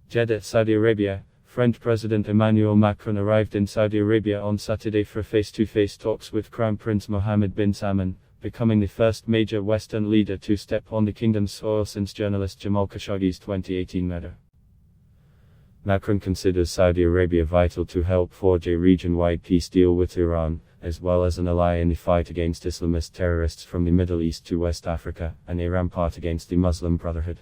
Jeddah, Saudi Arabia. French President Emmanuel Macron arrived in Saudi Arabia on Saturday for face-to-face talks with Crown Prince Mohammed bin Salman, becoming the first major Western leader to step on the kingdom's soil since journalist Jamal Khashoggi's 2018 murder. Macron considers Saudi Arabia vital to help forge a region-wide peace deal with Iran, as well as an ally in the fight against Islamist terrorists from the Middle East to West Africa, and a rampart against the Muslim Brotherhood.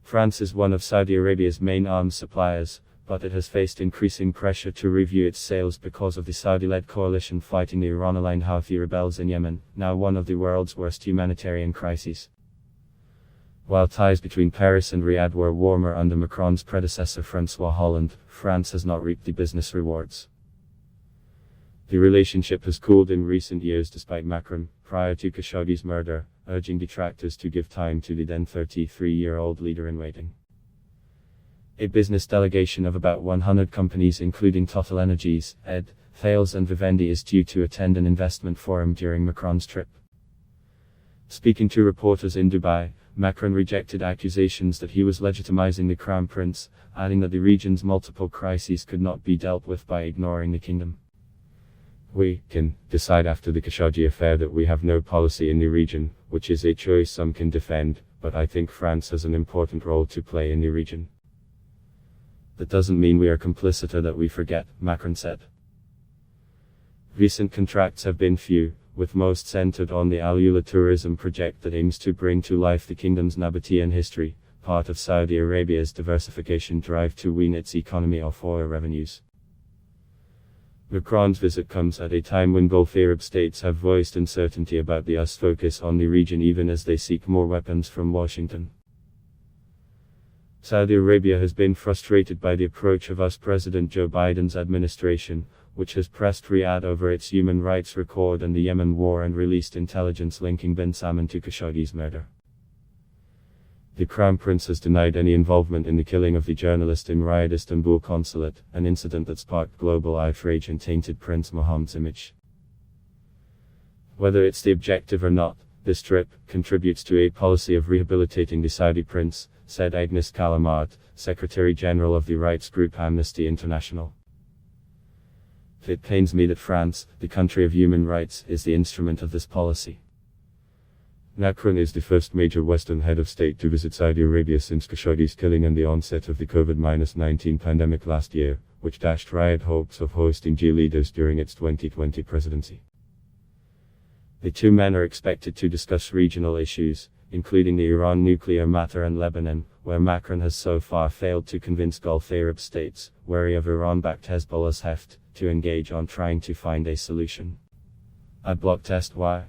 France is one of Saudi Arabia's main arms suppliers, but it has faced increasing pressure to review its sales because of the Saudi-led coalition fighting the Iran-aligned Houthi rebels in Yemen, now one of the world's worst humanitarian crises. While ties between Paris and Riyadh were warmer under Macron's predecessor François Hollande, France has not reaped the business rewards. The relationship has cooled in recent years despite Macron, prior to Khashoggi's murder, urging detractors to give time to the then 33-year-old leader-in-waiting. A business delegation of about 100 companies including TotalEnergies, EDDAH, Thales and Vivendi is due to attend an investment forum during Macron's trip. Speaking to reporters in Dubai, Macron rejected accusations that he was legitimizing the Crown Prince, adding that the region's multiple crises could not be dealt with by ignoring the kingdom. "We can decide after the Khashoggi affair that we have no policy in the region, which is a choice some can defend, but I think France has an important role to play in the region. That doesn't mean we are complicit or that we forget," Macron said. Recent contracts have been few, with most centered on the Al Ula tourism project that aims to bring to life the kingdom's Nabatean history, part of Saudi Arabia's diversification drive to wean its economy off oil revenues. Macron's visit comes at a time when Gulf Arab states have voiced uncertainty about the US focus on the region even as they seek more weapons from Washington. Saudi Arabia has been frustrated by the approach of US President Joe Biden's administration, which has pressed Riyadh over its human rights record and the Yemen war and released intelligence linking bin Salman to Khashoggi's murder. The Crown Prince has denied any involvement in the killing of the journalist in Riyadh Istanbul consulate, an incident that sparked global outrage and tainted Prince Mohammed's image. Whether it's the objective or not, this trip contributes to a policy of rehabilitating the Saudi prince, said Agnes Callamard, Secretary General of the rights group Amnesty International. "It pains me that France, the country of human rights, is the instrument of this policy." Macron is the first major Western head of state to visit Saudi Arabia since Khashoggi's killing and the onset of the COVID-19 pandemic last year, which dashed Riyadh hopes of hosting G leaders during its 2020 presidency. The two men are expected to discuss regional issues, including the Iran nuclear matter and Lebanon, where Macron has so far failed to convince Gulf Arab states, wary of Iran-backed Hezbollah's heft, to engage on trying to find a solution. Adblock test. Why?